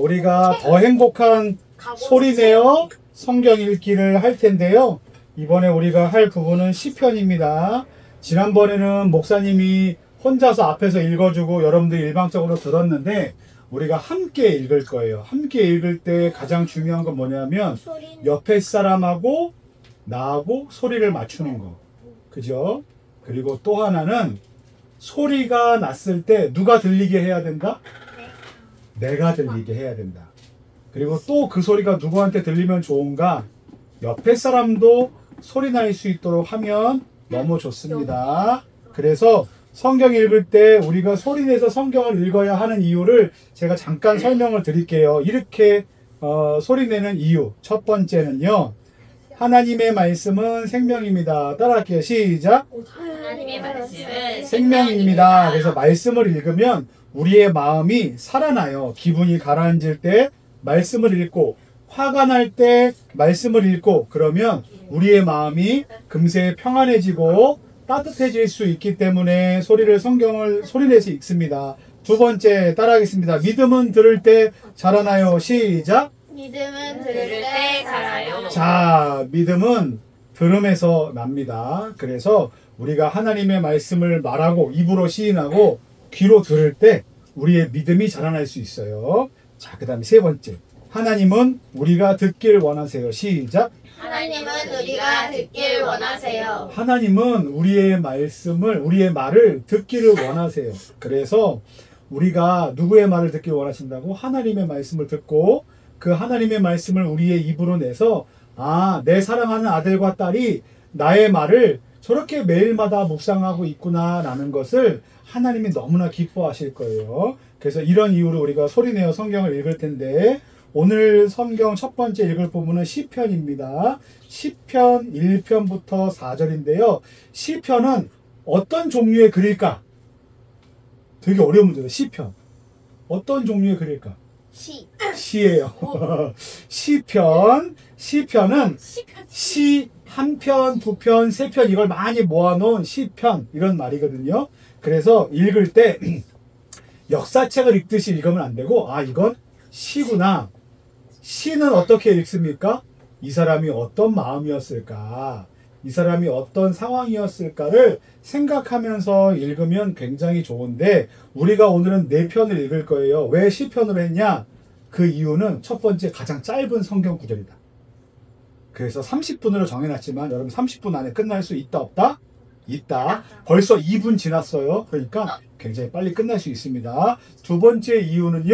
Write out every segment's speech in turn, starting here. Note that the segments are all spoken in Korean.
우리가 더 행복한 소리내어 성경 읽기를 할 텐데요. 이번에 우리가 할 부분은 시편입니다. 지난번에는 목사님이 혼자서 앞에서 읽어주고 여러분들이 일방적으로 들었는데 우리가 함께 읽을 거예요. 함께 읽을 때 가장 중요한 건 뭐냐면 옆에 사람하고 나하고 소리를 맞추는 거. 그죠? 그리고 또 하나는 소리가 났을 때 누가 들리게 해야 된다? 내가 들리게 해야 된다. 그리고 또 그 소리가 누구한테 들리면 좋은가? 옆에 사람도 소리 날 수 있도록 하면 너무 좋습니다. 그래서 성경 읽을 때 우리가 소리내서 성경을 읽어야 하는 이유를 제가 잠깐 설명을 드릴게요. 이렇게 소리내는 이유. 첫 번째는요. 하나님의 말씀은 생명입니다. 따라할게요. 시작. 하나님의 말씀은 생명입니다. 그래서 말씀을 읽으면 우리의 마음이 살아나요. 기분이 가라앉을 때 말씀을 읽고 화가 날 때 말씀을 읽고 그러면 우리의 마음이 금세 평안해지고 따뜻해질 수 있기 때문에 성경을 소리내서 읽습니다. 두 번째 따라하겠습니다. 믿음은 들을 때 자라나요. 시작. 믿음은 들을 때 자라요. 자, 믿음은 들음에서 납니다. 그래서 우리가 하나님의 말씀을 말하고 입으로 시인하고 귀로 들을 때 우리의 믿음이 자라날 수 있어요. 자, 그 다음에 세 번째. 하나님은 우리가 듣길 원하세요. 시작. 하나님은 우리가 듣길 원하세요. 하나님은 우리의 말을 듣기를 원하세요. 그래서 우리가 누구의 말을 듣길 원하신다고? 하나님의 말씀을 듣고 그 하나님의 말씀을 우리의 입으로 내서 내 사랑하는 아들과 딸이 나의 말을 저렇게 매일마다 묵상하고 있구나 라는 것을 하나님이 너무나 기뻐하실 거예요. 그래서 이런 이유로 우리가 소리내어 성경을 읽을 텐데 오늘 성경 첫 번째 읽을 부분은 시편입니다. 시편 1편부터 4절인데요. 시편은 어떤 종류의 글일까? 되게 어려운 문제다. 시편. 어떤 종류의 글일까? 시예요. 시편은 시 한 편, 두 편, 세 편 이걸 많이 모아놓은 시편 이런 말이거든요. 그래서 읽을 때 역사책을 읽듯이 읽으면 안 되고 이건 시구나. 시는 어떻게 읽습니까? 이 사람이 어떤 마음이었을까? 이 사람이 어떤 상황이었을까를 생각하면서 읽으면 굉장히 좋은데 우리가 오늘은 4편을 읽을 거예요. 왜 시편으로 했냐? 그 이유는 첫 번째 가장 짧은 성경 구절이다. 그래서 30분으로 정해놨지만 여러분 30분 안에 끝날 수 있다 없다? 있다. 벌써 2분 지났어요. 그러니까 굉장히 빨리 끝날 수 있습니다. 두 번째 이유는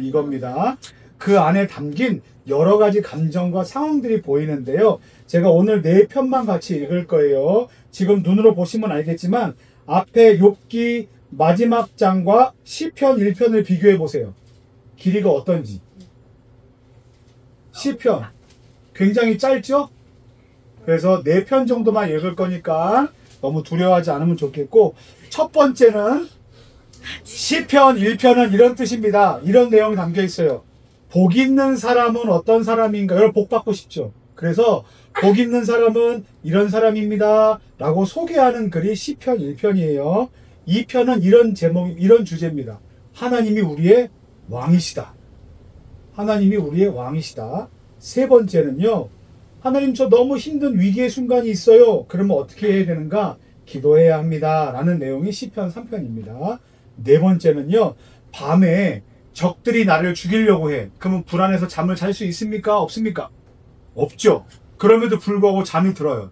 이겁니다. 그 안에 담긴 여러 가지 감정과 상황들이 보이는데요. 제가 오늘 4편만 같이 읽을 거예요. 지금 눈으로 보시면 알겠지만 앞에 욥기 마지막 장과 시편 1편을 비교해 보세요. 길이가 어떤지. 시편 굉장히 짧죠? 그래서 4편 정도만 읽을 거니까 너무 두려워하지 않으면 좋겠고 첫 번째는 시편 1편은 이런 뜻입니다. 이런 내용이 담겨 있어요. 복 있는 사람은 어떤 사람인가? 여러분 복 받고 싶죠? 그래서 복 있는 사람은 이런 사람입니다. 라고 소개하는 글이 시편 1편이에요. 2편은 이런 주제입니다. 하나님이 우리의 왕이시다. 하나님이 우리의 왕이시다. 세 번째는요. 하나님 저 너무 힘든 위기의 순간이 있어요. 그러면 어떻게 해야 되는가? 기도해야 합니다. 라는 내용이 시편 3편입니다. 네 번째는요. 밤에 적들이 나를 죽이려고 해. 그러면 불안해서 잠을 잘 수 있습니까? 없습니까? 없죠. 그럼에도 불구하고 잠이 들어요.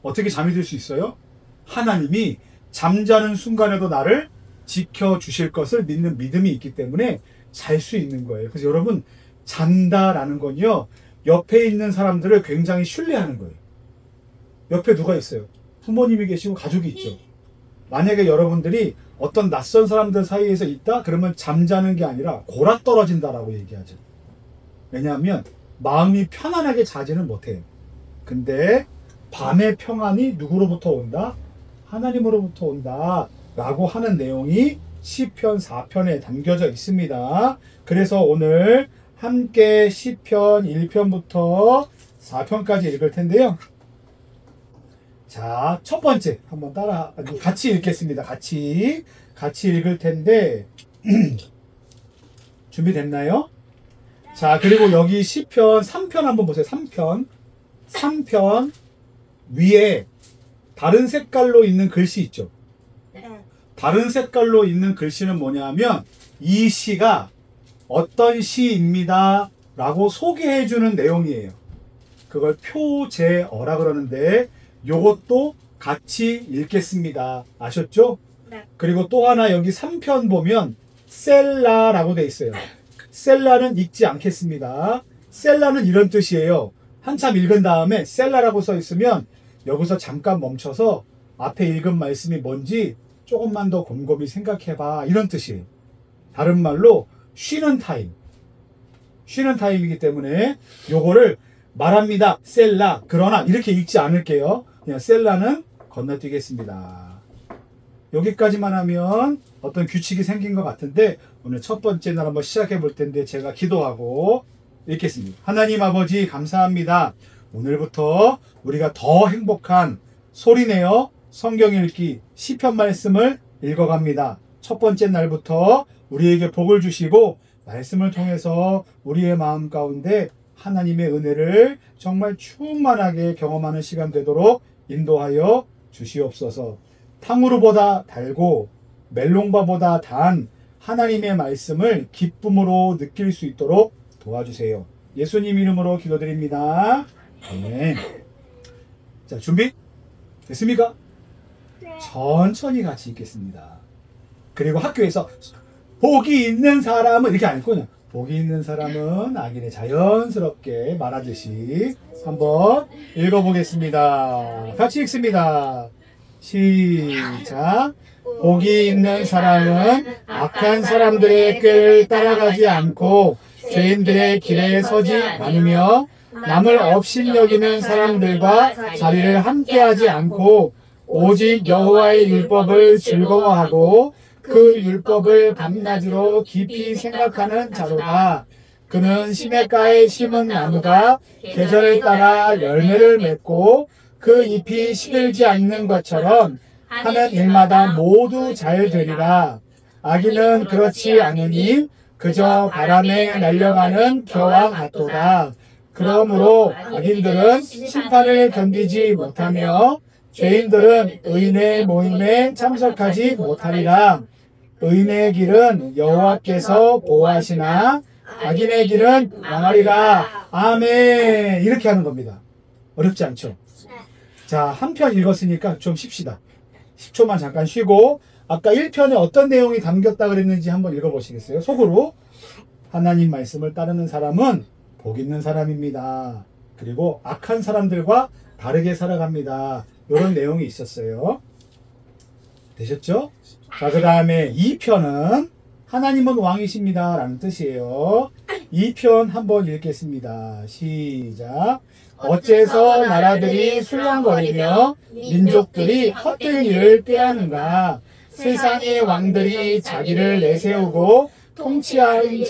어떻게 잠이 들 수 있어요? 하나님이 잠자는 순간에도 나를 지켜주실 것을 믿는 믿음이 있기 때문에 잘 수 있는 거예요. 그래서 여러분 잔다라는 건요. 옆에 있는 사람들을 굉장히 신뢰하는 거예요. 옆에 누가 있어요? 부모님이 계시고 가족이 있죠. 만약에 여러분들이 어떤 낯선 사람들 사이에서 있다? 그러면 잠자는 게 아니라 골아떨어진다라고 얘기하죠. 왜냐하면 마음이 편안하게 자지는 못해요. 근데 밤의 평안이 누구로부터 온다? 하나님으로부터 온다 라고 하는 내용이 시편 4편에 담겨져 있습니다. 그래서 오늘 함께 시편 1편부터 4편까지 읽을 텐데요. 자, 첫 번째 한번 같이 읽겠습니다. 같이 읽을 텐데 준비됐나요? 자, 그리고 여기 시편 3편 한번 보세요. 3편 위에 다른 색깔로 있는 글씨 있죠. 다른 색깔로 있는 글씨는 뭐냐면 이 시가 어떤 시입니다 라고 소개해주는 내용이에요. 그걸 표제어라 그러는데 요것도 같이 읽겠습니다. 아셨죠? 네. 그리고 또 하나 여기 3편 보면 셀라라고 돼 있어요. 셀라는 읽지 않겠습니다. 셀라는 이런 뜻이에요. 한참 읽은 다음에 셀라라고 써 있으면 여기서 잠깐 멈춰서 앞에 읽은 말씀이 뭔지 조금만 더 곰곰이 생각해봐, 이런 뜻이에요. 다른 말로 쉬는 타임이기 때문에 요거를 말합니다. 셀라. 그러나 이렇게 읽지 않을게요. 그냥 셀라는 건너뛰겠습니다. 여기까지만 하면 어떤 규칙이 생긴 것 같은데 오늘 첫 번째 날 한번 시작해 볼 텐데 제가 기도하고 읽겠습니다. 하나님 아버지 감사합니다. 오늘부터 우리가 더 행복한 소리내어 성경 읽기 시편 말씀을 읽어갑니다. 첫 번째 날부터 우리에게 복을 주시고 말씀을 통해서 우리의 마음 가운데 하나님의 은혜를 정말 충만하게 경험하는 시간 되도록 인도하여 주시옵소서. 탕후루보다 달고 멜롱바보다 단 하나님의 말씀을 기쁨으로 느낄 수 있도록 도와주세요. 예수님 이름으로 기도드립니다. 아멘. 자, 준비 됐습니까? 천천히 같이 읽겠습니다. 그리고 학교에서 복이 있는 사람은 이렇게 안 읽고 그냥 복이 있는 사람은 악인의 자연스럽게 말하듯이 한번 읽어보겠습니다. 같이 읽습니다. 시작. 복이 있는 사람은 악한 사람들의 꾀를 따라가지 않고 죄인들의 길에 서지 않으며 남을 업신여기는 사람들과 자리를 함께하지 않고 오직 여호와의 율법을 즐거워하고 그 율법을 밤낮으로 깊이 생각하는 자로다. 그는 시냇가에 심은 나무가 계절을 따라 열매를 맺고 그 잎이 시들지 않는 것처럼 하는 일마다 모두 잘 되리라. 악인은 그렇지 않으니 그저 바람에 날려가는 겨와 같도다. 그러므로 악인들은 심판을 견디지 못하며 죄인들은 의인의 모임에 참석하지 못하리라. 의인의 길은 여호와께서 보호하시나 악인의 길은 망하리라. 아멘. 이렇게 하는 겁니다. 어렵지 않죠? 자, 한 편 읽었으니까 좀 쉽시다. 10초만 잠깐 쉬고 아까 1편에 어떤 내용이 담겼다 그랬는지 한번 읽어보시겠어요? 속으로. 하나님 말씀을 따르는 사람은 복 있는 사람입니다. 그리고 악한 사람들과 다르게 살아갑니다. 이런 내용이 있었어요. 되셨죠? 자, 그 다음에 2편은 하나님은 왕이십니다 라는 뜻이에요. 2편 한번 읽겠습니다. 시작. 어째서 나라들이 술렁거리며 민족들이 헛된 일을 꾀하는가. 세상의 왕들이 자기를 내세우고 통치하는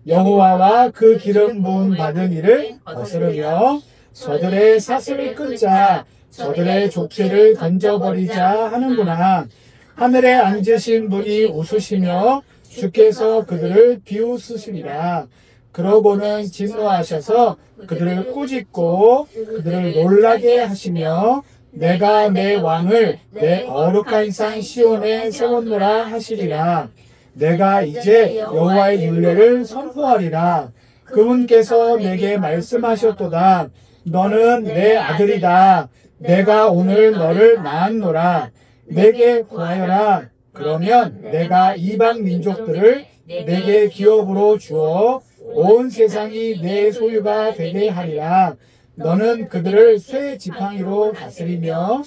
여호와와 그 기름 부음 받은 이를 거스르며 저들의 사슬을 끊자, 저들의 족쇄를 던져버리자 하는구나. 하늘에 앉으신 분이 웃으시며 주께서 그들을 비웃으시리라. 그러고는 진노하셔서 그들을 꾸짖고 그들을 놀라게 하시며 내가 내 왕을 내 거룩한 산 시온에 세웠노라 하시리라. 내가 이제 여호와의 율례를 선포하리라. 그분께서 내게 말씀하셨도다. 너는 내 아들이다. 내가 오늘 너를 낳았노라. 내게 구하여라. 그러면 내가 이방 민족들을 내게 기업으로 주어 온 세상이 내 소유가 되게 하리라. 너는 그들을 쇠 지팡이로 다스리며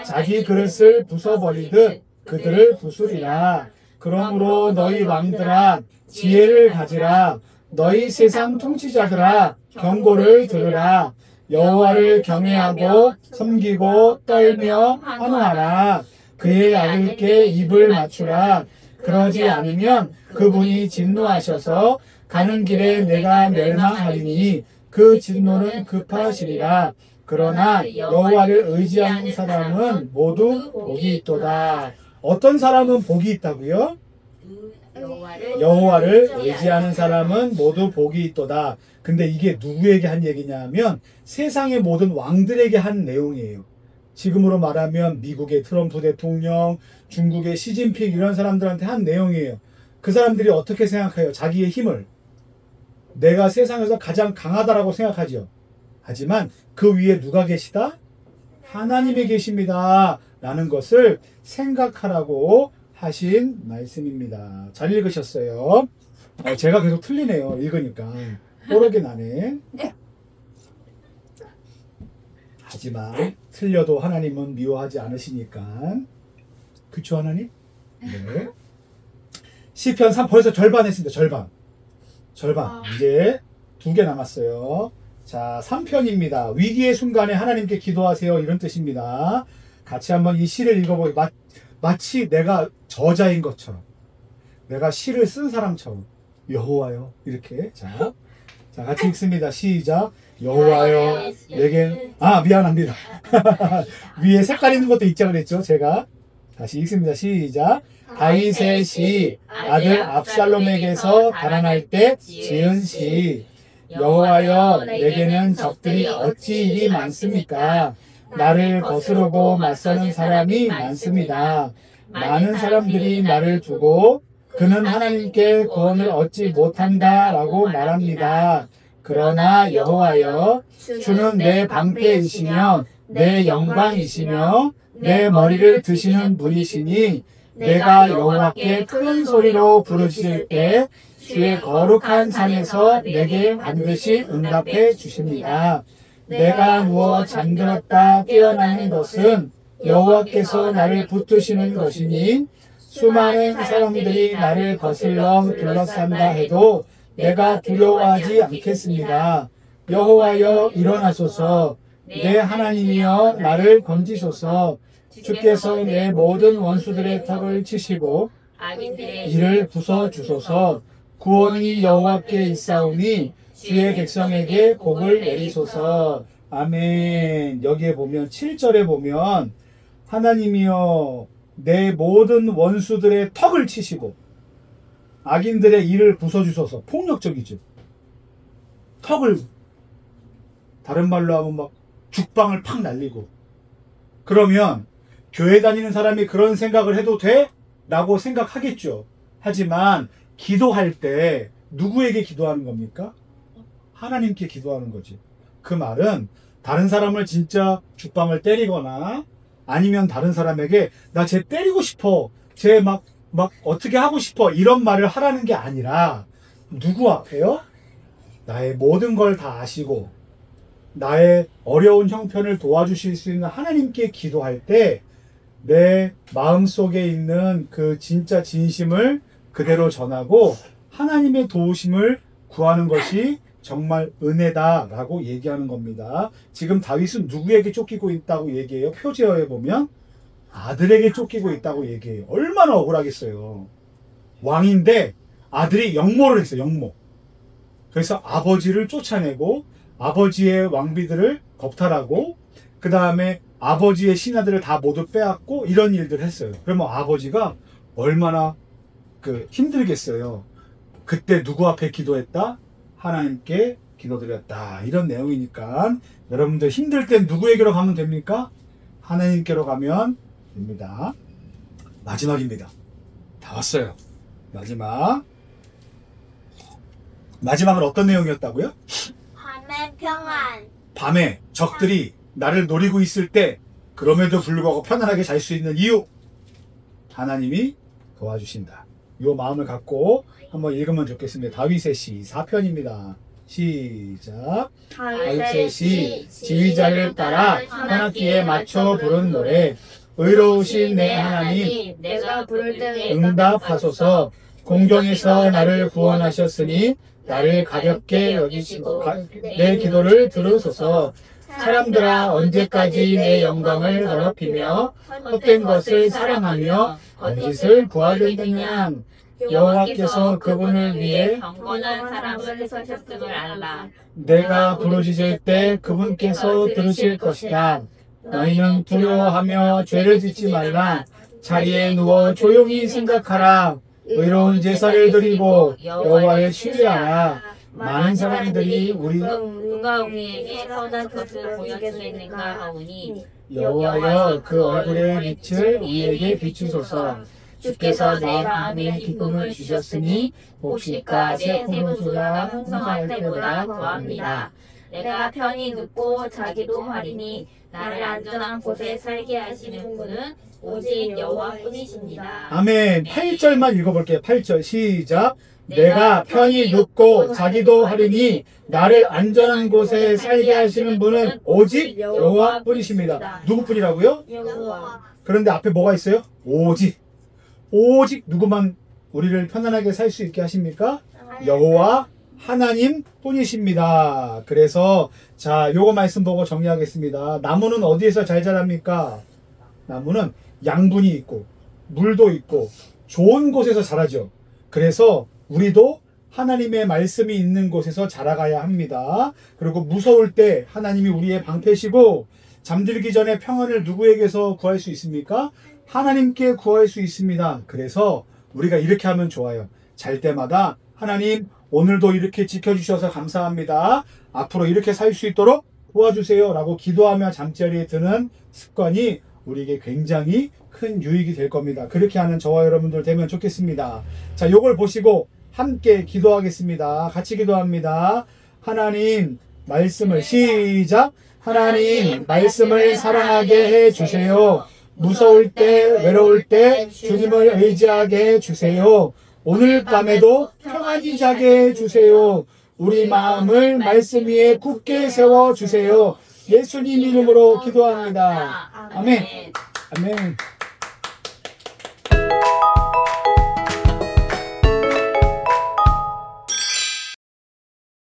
자기 그릇을 부숴버리듯 그들을 부수리라. 그러므로 너희 왕들아 지혜를 가지라. 너희 세상 통치자들아 경고를 들으라. 여호와를 경외하고 섬기고 떨며 환호하라. 그의 아들께 입을 맞추라. 그러지 않으면 그분이 진노하셔서 가는 길에 내가 멸망하리니 그 진노는 급하시리라. 그러나 여호와를 의지하는 사람은 모두 복이 있도다. 어떤 사람은 복이 있다고요? 여호와를 의지하는 사람은 모두 복이 있도다. 근데 이게 누구에게 한 얘기냐면 세상의 모든 왕들에게 한 내용이에요. 지금으로 말하면 미국의 트럼프 대통령, 중국의 시진핑 이런 사람들한테 한 내용이에요. 그 사람들이 어떻게 생각해요? 자기의 힘을. 내가 세상에서 가장 강하다라고 생각하죠. 하지만 그 위에 누가 계시다? 하나님이 계십니다. 라는 것을 생각하라고 하신 말씀입니다. 잘 읽으셨어요. 제가 계속 틀리네요. 읽으니까. 뽀록이 나네. 하지만 틀려도 하나님은 미워하지 않으시니까. 그쵸 하나님? 네. 시편 3 벌써 절반 했습니다. 절반. 이제 2개 남았어요. 자, 3편입니다. 위기의 순간에 하나님께 기도하세요. 이런 뜻입니다. 같이 한번 이 시를 읽어보고 마치 내가 저자인 것처럼 내가 시를 쓴 사람처럼 여호와여 이렇게 자 같이 읽습니다. 시작. 여호와여 내겐 미안합니다. 위에 색깔 있는 것도 있자 그랬죠. 제가 다시 읽습니다. 시작. 다윗의 시 아들 압살롬에게서 달아날 때 지은 시. 여호와여 내게는 적들이 어찌 이리 많습니까? 나를 거스르고 맞서는 사람이 많습니다. 많은 사람들이 나를 두고 그는 하나님께 구원을 얻지 못한다 라고 말합니다. 그러나 여호와여 주는 내 방패이시며 내 영광이시며 내 머리를 드시는 분이시니 내가 여호와께 큰 소리로 부르실 때 주의 거룩한 산에서 내게 반드시 응답해 주십니다. 내가 누워 잠들었다 깨어나는 것은 여호와께서 나를 붙드시는 것이니 수많은 사람들이 나를 거슬러 둘러싼다 해도 내가 두려워하지 않겠습니다. 여호와여 일어나소서. 내 하나님이여 나를 건지소서. 주께서 내 모든 원수들의 턱을 치시고 이를 부숴주소서. 구원이 여호와께 있사오니 주의 백성에게 복을 내리소서. 아멘. 여기에 보면 7절에 보면 하나님이여 내 모든 원수들의 턱을 치시고 악인들의 이를 부숴주소서. 폭력적이죠. 턱을 다른 말로 하면 막 죽방을 팍 날리고. 그러면 교회 다니는 사람이 그런 생각을 해도 돼? 라고 생각하겠죠. 하지만 기도할 때 누구에게 기도하는 겁니까? 하나님께 기도하는 거지. 그 말은 다른 사람을 진짜 죽방을 때리거나 아니면 다른 사람에게 나 쟤 때리고 싶어, 쟤 막 어떻게 하고 싶어 이런 말을 하라는 게 아니라 누구 앞에요? 나의 모든 걸 다 아시고 나의 어려운 형편을 도와주실 수 있는 하나님께 기도할 때 내 마음속에 있는 그 진짜 진심을 그대로 전하고 하나님의 도우심을 구하는 것이 정말 은혜다라고 얘기하는 겁니다. 지금 다윗은 누구에게 쫓기고 있다고 얘기해요? 표제어에 보면 아들에게 쫓기고 있다고 얘기해요. 얼마나 억울하겠어요. 왕인데 아들이 역모를 했어요. 역모. 그래서 아버지를 쫓아내고 아버지의 왕비들을 겁탈하고 그 다음에 아버지의 신하들을 다 모두 빼앗고 이런 일들을 했어요. 그러면 아버지가 얼마나 힘들겠어요. 그때 누구 앞에 기도했다? 하나님께 기도드렸다. 이런 내용이니까 여러분들 힘들 땐 누구에게로 가면 됩니까? 하나님께로 가면 됩니다. 마지막입니다. 다 왔어요. 마지막은 어떤 내용이었다고요? 밤의 평안. 밤에 적들이 나를 노리고 있을 때 그럼에도 불구하고 편안하게 잘 수 있는 이유, 하나님이 도와주신다. 이 마음을 갖고 한번 읽으면 좋겠습니다. 다윗의 시 4편입니다. 시작. 다윗의 시 지휘자를 따라 현악기에 맞춰 부른 노래. 의로우신 내 하나님 내가 부를 때 응답하소서. 공경에서 나를 구원하셨으니 나를 가볍게 여기시고 내 기도를 들으소서. 사람들아 언제까지 내 영광을 더럽히며 헛된 것을 사랑하며 거짓을 구하겠느냐. 여호와께서 그분을 위해 경건한 사람을 서셨음을 알라. 내가 부르짖을 때 그분께서 들으실 것이다. 너희는 두려워하며 죄를 짓지 말라. 자리에 누워 조용히 생각하라. 의로운 제사를 드리고 여호와를 신뢰하라. 많은 사람들이 누가 우리에게 선한 것을 보여주겠는가 하오니 여호와여 그 얼굴의 빛을 우리에게 비추소서. 주께서 내 마음에 기쁨을 주셨으니 곡식과 새 포도주가 풍성할 때보다 더합니다. 내가 편히 눕고 자기도 하리니 나를 안전한 곳에 살게 하시는 분은 오직 여호와뿐이십니다. 아멘. 8절만 읽어볼게요. 8절 시작. 내가 편히 눕고 자기도 하리니 나를 안전한 곳에 살게 하시는 분은 오직 여호와뿐이십니다. 누구뿐이라고요? 여호와. 그런데 앞에 뭐가 있어요? 오직 누구만 우리를 편안하게 살 수 있게 하십니까? 여호와 하나님 뿐이십니다. 그래서 자, 요거 말씀 보고 정리하겠습니다. 나무는 어디에서 잘 자랍니까? 나무는 양분이 있고 물도 있고 좋은 곳에서 자라죠. 그래서 우리도 하나님의 말씀이 있는 곳에서 자라가야 합니다. 그리고 무서울 때 하나님이 우리의 방패시고 잠들기 전에 평안을 누구에게서 구할 수 있습니까? 하나님께 구할 수 있습니다. 그래서 우리가 이렇게 하면 좋아요. 잘 때마다 하나님 오늘도 이렇게 지켜주셔서 감사합니다. 앞으로 이렇게 살 수 있도록 도와주세요 라고 기도하며 잠자리에 드는 습관이 우리에게 굉장히 큰 유익이 될 겁니다. 그렇게 하는 저와 여러분들 되면 좋겠습니다. 자, 요걸 보시고 함께 기도하겠습니다. 같이 기도합니다. 하나님 말씀을 시작. 하나님 말씀을 사랑하게 해주세요. 무서울 때 외로울 때 주님을 의지하게 해주세요. 오늘 밤에도 평안히 자게 해주세요. 우리 마음을 말씀 위에 굳게 세워주세요. 예수님 이름으로 기도합니다. 아멘. 아멘.